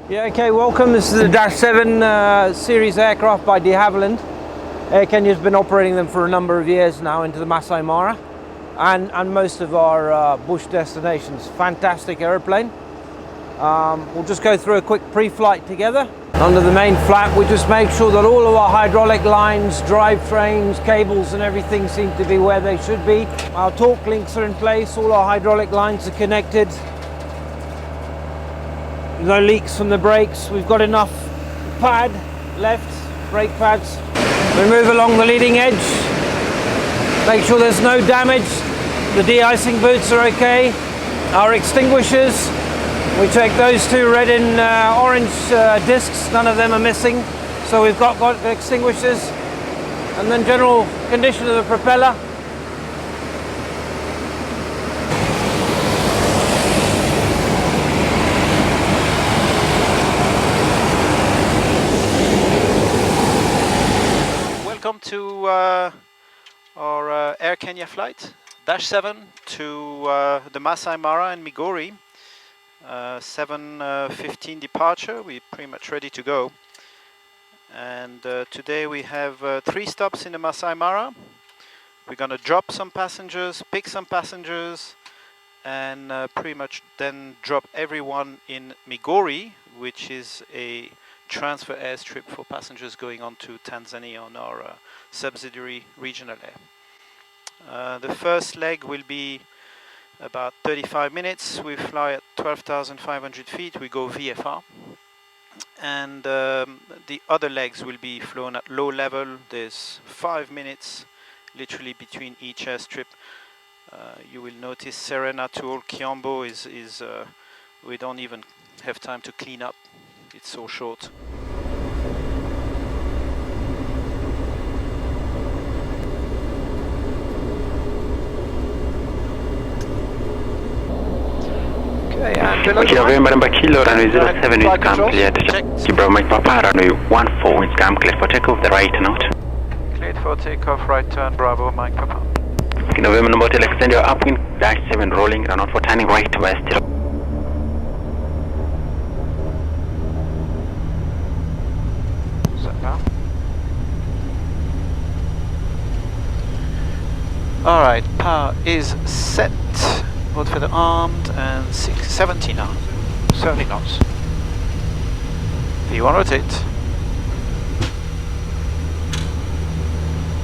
Yeah, okay, welcome. This is the Dash 7 series aircraft by de Havilland. Air Kenya's been operating them for a number of years now into the Masai Mara and most of our bush destinations. Fantastic aeroplane. We'll just go through a quick pre-flight together. Under the main flap, we just make sure that all of our hydraulic lines, drivetrains, cables and everything seem to be where they should be. Our torque links are in place, all our hydraulic lines are connected. No leaks from the brakes. We've got enough pad left, brake pads. We move along the leading edge. Make sure there's no damage. The de-icing boots are okay. Our extinguishers, we check those two red and orange discs. None of them are missing. So we've got the extinguishers. And then general condition of the propeller. Welcome to our Air Kenya flight, Dash 7 to the Masai Mara and Migori. 7:15 departure, we're pretty much ready to go. And today we have 3 stops in the Masai Mara. We're going to drop some passengers, pick some passengers, and pretty much then drop everyone in Migori, which is a transfer airstrip for passengers going on to Tanzania on our subsidiary regional air. The first leg will be about 35 minutes. We fly at 12,500 feet. We go VFR. And the other legs will be flown at low level. There's 5 minutes literally between each airstrip. You will notice Serena to Old Kiambo is we don't even have time to clean up. It's so short. Okay, and below November Kilo, runway 07 is cam cleared. Bravo Mike Papa, runway 14 is cam cleared for takeoff, the right and out. Cleared for takeoff, right turn, Bravo Mike Papa. November number hotel, extend your upwind, Dash 7 rolling, run out for turning right west. Alright, power is set, both for the armed and 70 now, 70 knots. V1 rotate.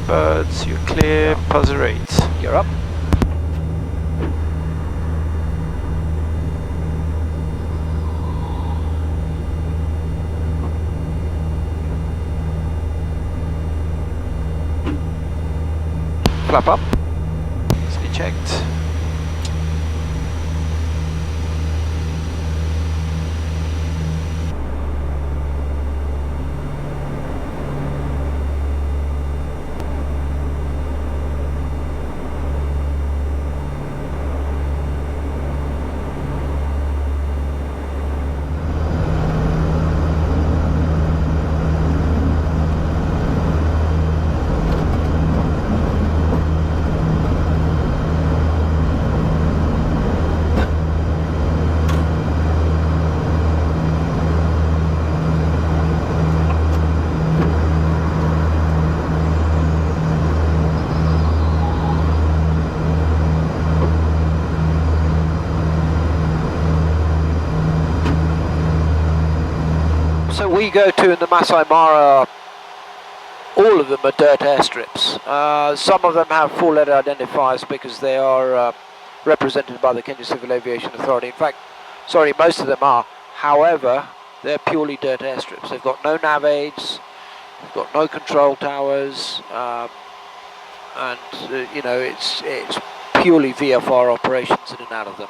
Birds, you're clear, pause rate. You're up. Flap up. Checked. So we go to in the Masai Mara, all of them are dirt airstrips. Some of them have 4-letter identifiers because they are represented by the Kenya Civil Aviation Authority. In fact, sorry, most of them are. However, they're purely dirt airstrips. They've got no nav aids, they've got no control towers, and you know, it's purely VFR operations in and out of them.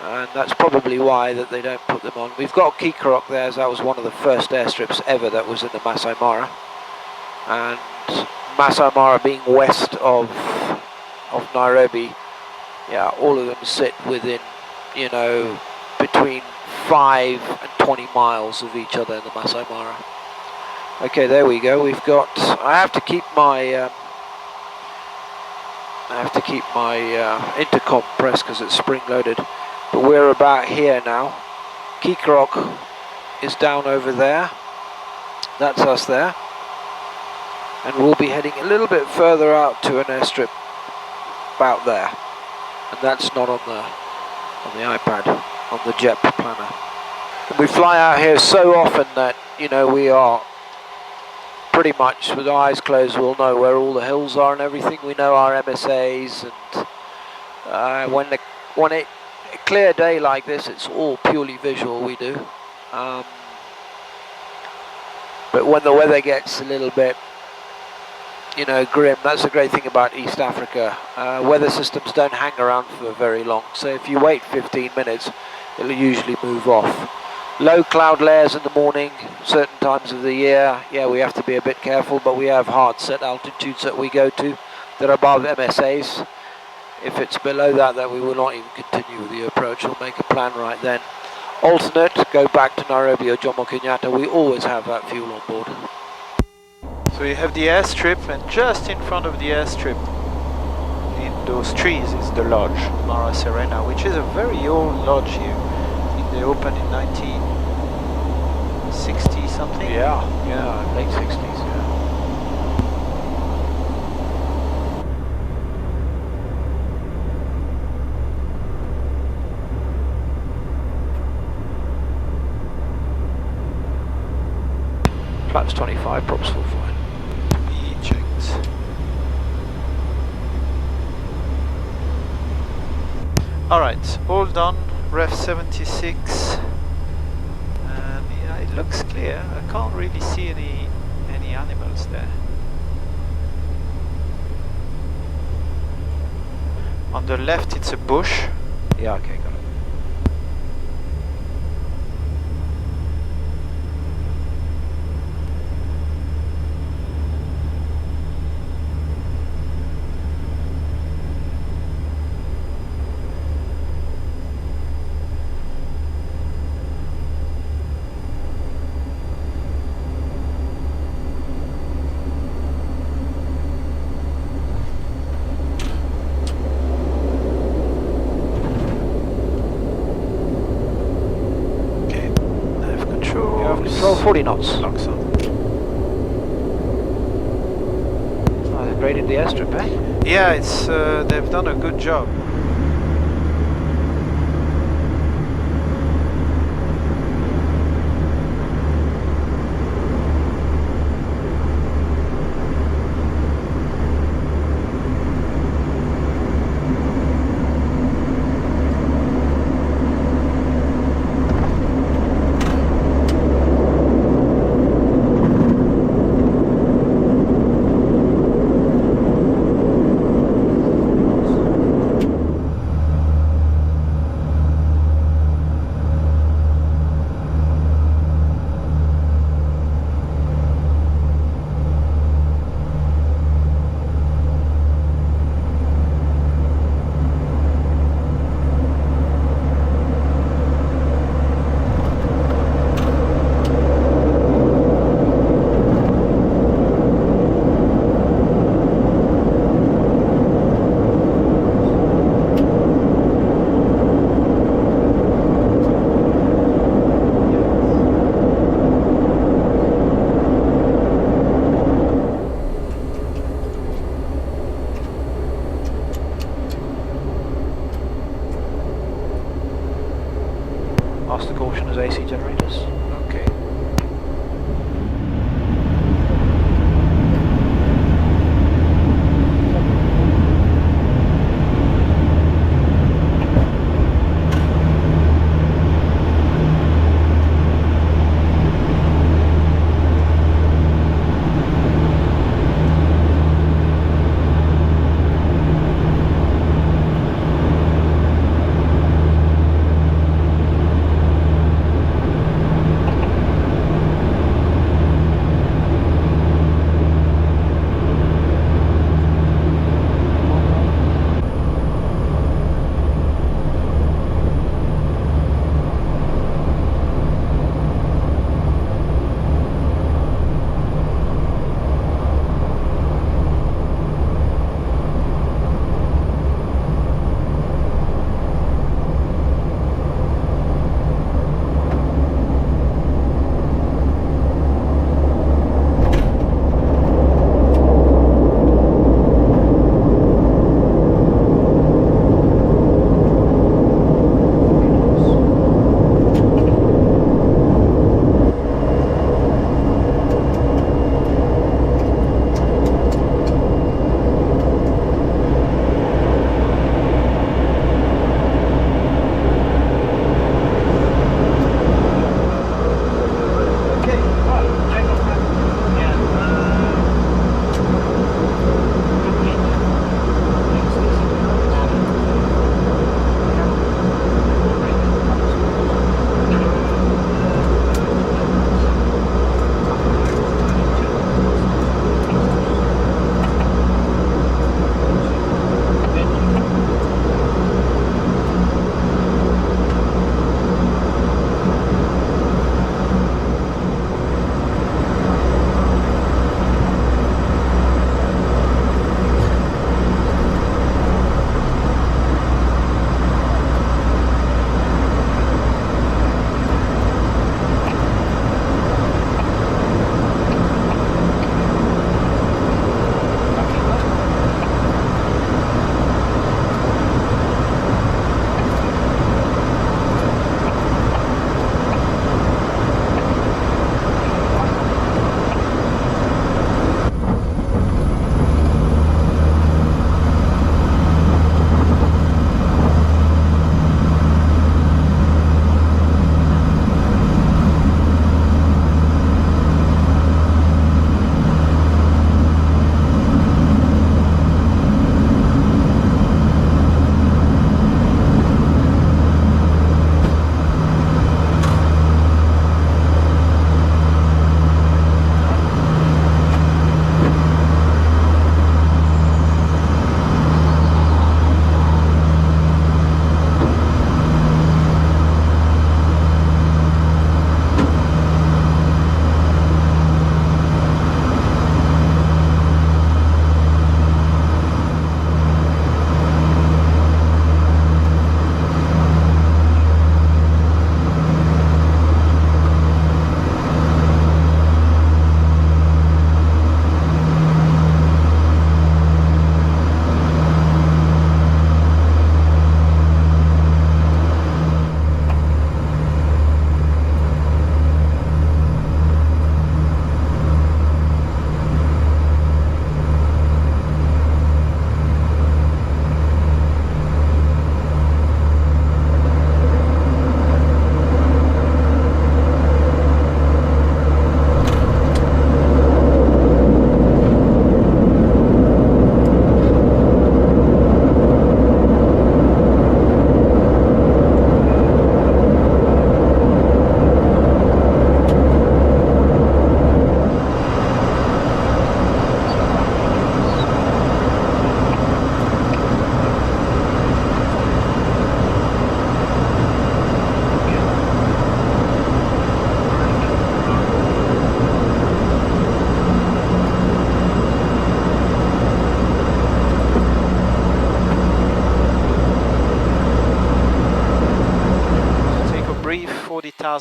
And that's probably why that they don't put them on. We've got Kikarok there, as that was one of the first airstrips ever that was in the Masai Mara. And Masai Mara being west of Nairobi, yeah, all of them sit within, you know, between 5 and 20 miles of each other in the Masai Mara. Okay, there we go. We've got. I have to keep my intercom pressed because it's spring loaded. But we're about here now. Kikarok is down over there. That's us there. And we'll be heading a little bit further out to an airstrip about there. And that's not on the iPad, on the jet planner. And we fly out here so often that, you know, we are pretty much with our eyes closed, we'll know where all the hills are and everything. We know our MSAs, and when a clear day like this, it's all purely visual we do. But when the weather gets a little bit, you know, grim, that's the great thing about East Africa. Weather systems don't hang around for very long, so if you wait 15 minutes, it'll usually move off. Low cloud layers in the morning, certain times of the year, yeah, we have to be a bit careful, but we have hard set altitudes that we go to that are above MSAs. If it's below that, then we will not even continue with the approach. We'll make a plan right then. Alternate, go back to Nairobi or Jomo Kenyatta. We always have that fuel on board. So you have the airstrip, and just in front of the airstrip, in those trees, is the lodge, Mara Serena, which is a very old lodge here. I think they opened in 1960 something. Yeah, late 60s, yeah. Flaps 25, props full fine. Eject. Alright, all done, ref 76. And yeah, it looks clear. I can't really see any animals there. On the left it's a bush. Yeah, okay, got it. Control 40 knots. Locks on. Oh, they graded the airstrip, eh? Yeah, it's they've done a good job. Master caution as AC generators. Okay.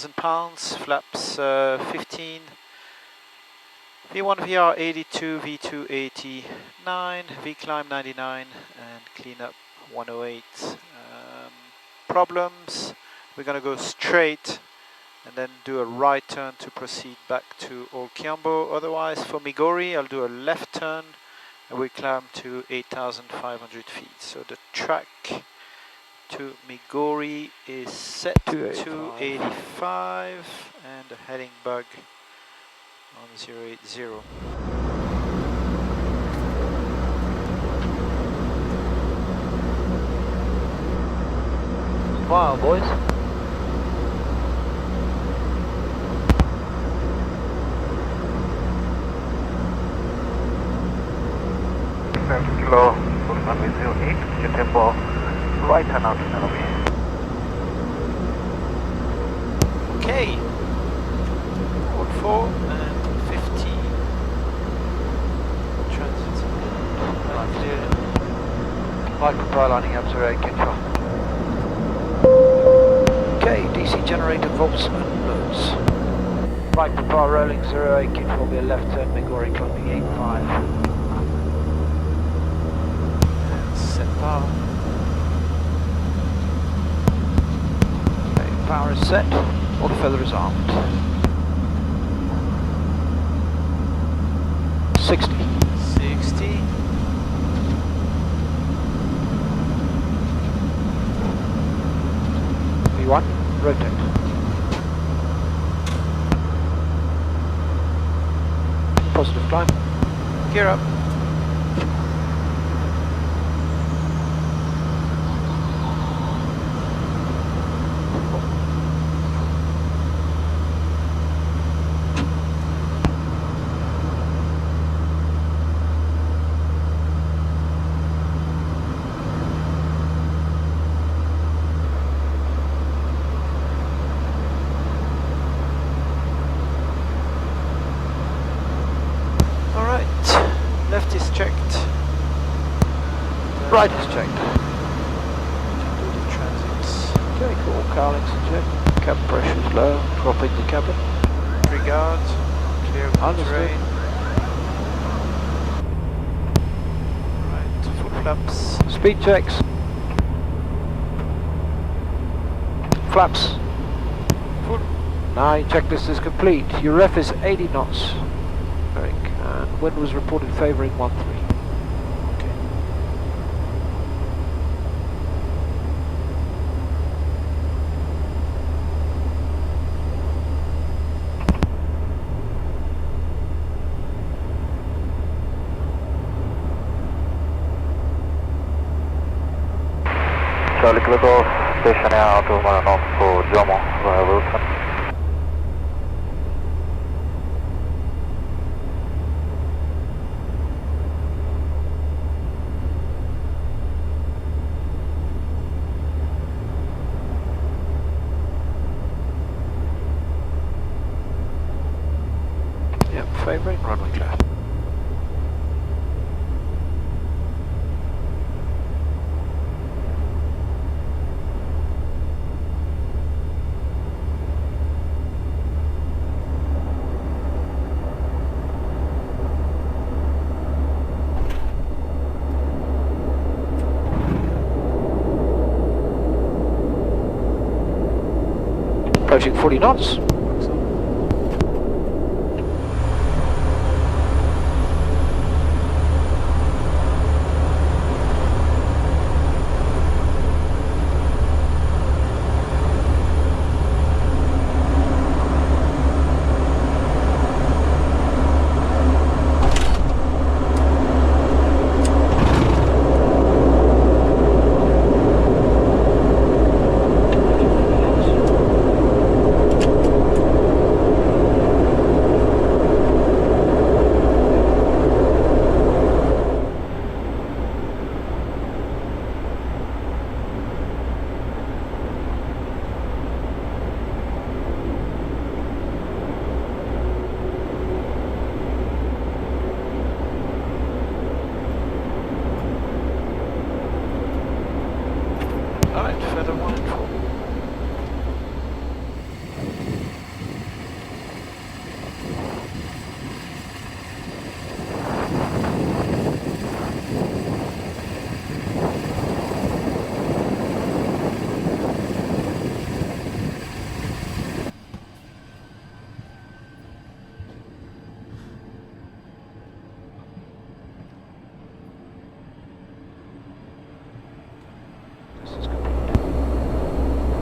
8,000 pounds, flaps 15, V1 VR 82, V2 89, V-climb 99, and cleanup 108. Problems, we're going to go straight and then do a right turn to proceed back to Old Kiambo. Otherwise, for Migori, I'll do a left turn and we climb to 8,500 feet. So the track to Migori is set to 85 and a heading bug on 080. Wow, boys. Kilo, runway 08, your tempo right turn out to Nairobi. Okay, 4 and 50. Transit. Right control lining up 08 control. Okay, DC generator volts and loads. Right control rolling 08 control, be a left turn, Migori climbing 85. And set power. Okay, power is set, all the feather is armed. 60. 60. V1, rotate. Positive climb. Gear up. Left is checked. Right is checked. Do the transits. Okay, cool. Cowlings in check. Cabin pressure is low. Dropping the cabin. Regard. Clear of the Understood. terrain. Right, full flaps. Speed checks. Flaps. Full. 9, checklist is complete. Your ref is 80 knots. Very good. And wind was reported favouring 13. Okay. Charlie Kilo Golf, station out to Maranok for Jomo via Wilson. Yep, favouring, runway clear. Approaching 40 knots.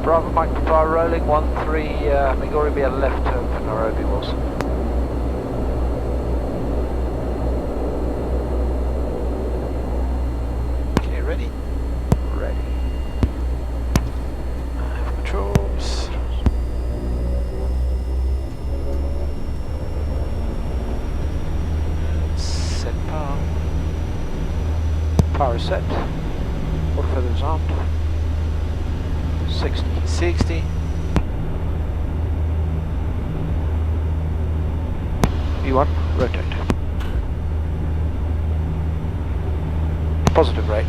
Bravo Mike Papa rolling 13, Migori be a left turn for Nairobi Wilson. Okay, ready? Ready. I have controls. Set power. Power is set. All feathers armed. 60. 60. V1, rotate. Positive rate.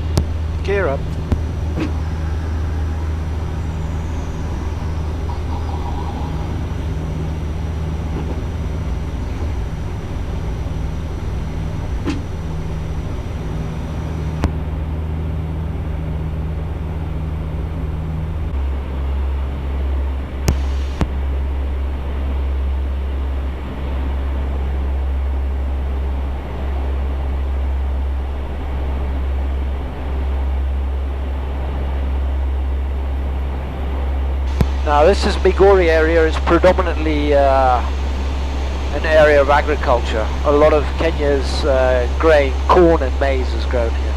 Gear up. Now this is Migori area, is predominantly an area of agriculture. A lot of Kenya's grain, corn and maize is grown here.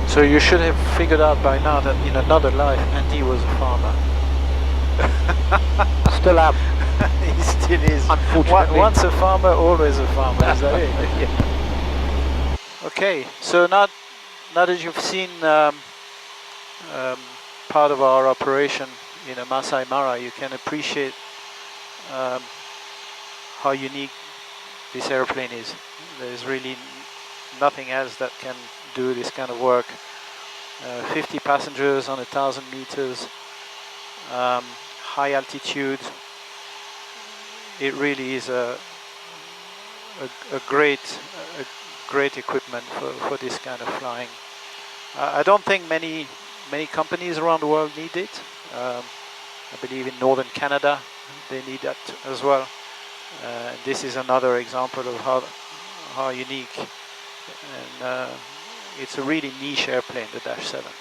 So you should have figured out by now that in another life Andy was a farmer. Still am. He still is. Unfortunately. Once a farmer, always a farmer, is that it? Yeah. Okay, so now that you've seen part of our operation in a Masai Mara, you can appreciate how unique this airplane is. There's really nothing else that can do this kind of work. 50 passengers on 1,000 meters, high altitude. It really is a great equipment for this kind of flying. I don't think many companies around the world need it. I believe in northern Canada they need that as well. This is another example of how unique, and it's a really niche airplane, the Dash 7.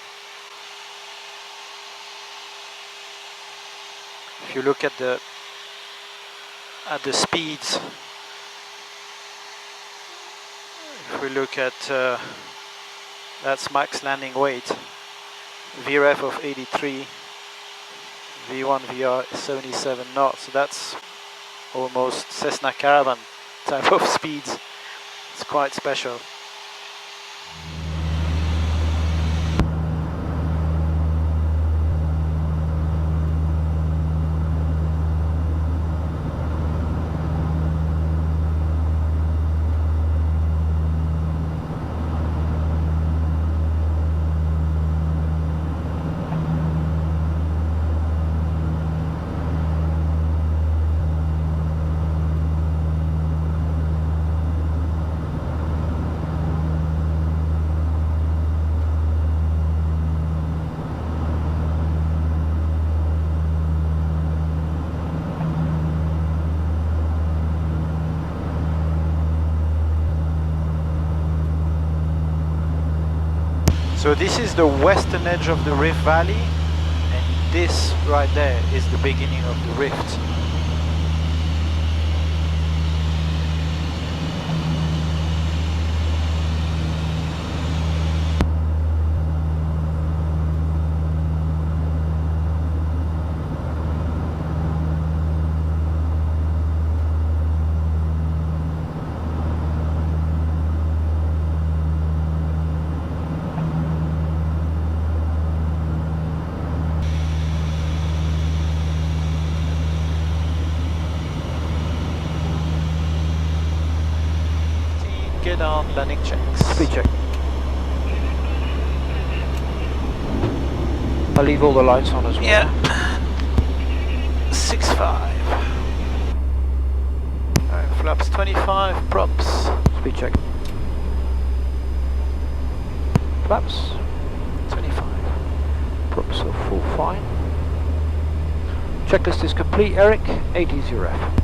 If you look at the speeds, if we look at that's max landing weight, VREF of 83, V1 VR 77 knots, so that's almost Cessna Caravan type of speeds. It's quite special. So this is the western edge of the Rift Valley, and this right there is the beginning of the rift. Get on landing checks. Speed check. I'll leave all the lights on as well. Yeah. 6.5. Alright, flaps 25, props. Speed check. Flaps 25. Props are full fine. Checklist is complete, Eric. 80 ref.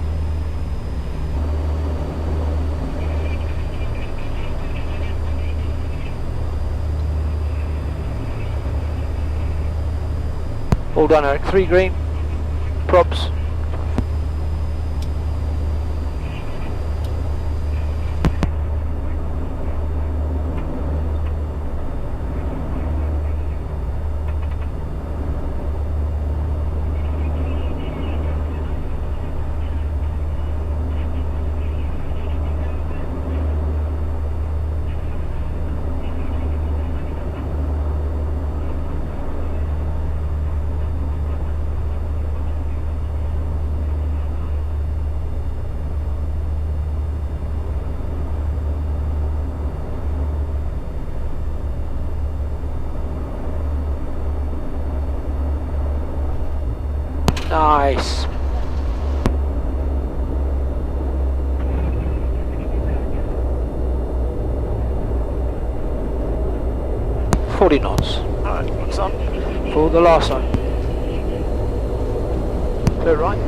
All done, Eric. 3 green. Props. Nice. $40 knots. Alright, what's on? For the last line. Clear right.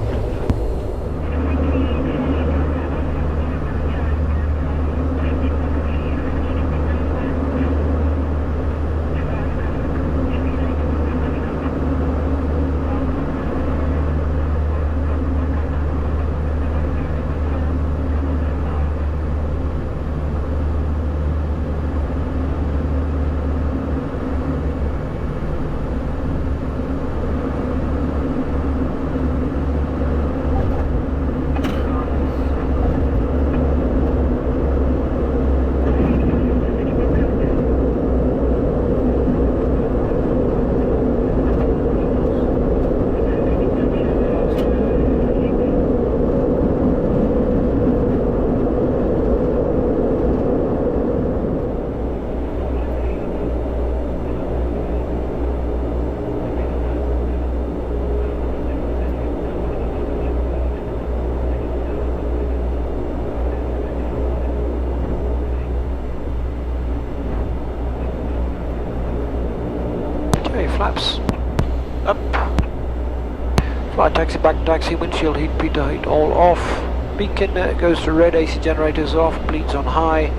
Flaps up. Flight taxi, back taxi, windshield heat, Peter heat, all off. Beacon goes to red, AC generators off, bleeds on high.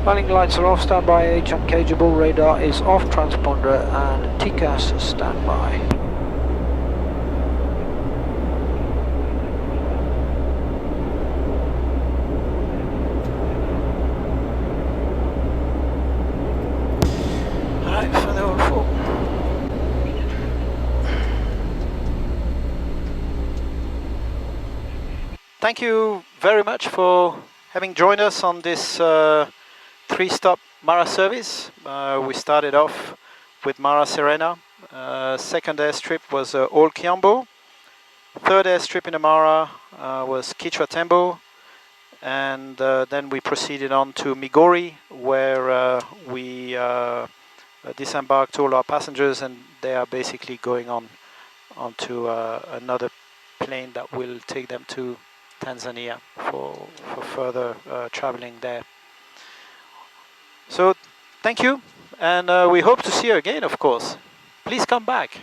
Landing lights are off, standby H uncageable, radar is off, transponder and TCAS standby. Alright, for the all four. Thank you very much for having joined us on this 3-stop Mara service. We started off with Mara Serena. Second airstrip was Old Kiambo. Third airstrip in the Mara was Kichwa Tembo. And then we proceeded on to Migori, where we disembarked all our passengers, and they are basically going onto another plane that will take them to Tanzania for further traveling there. So thank you, and we hope to see you again, of course. Please come back.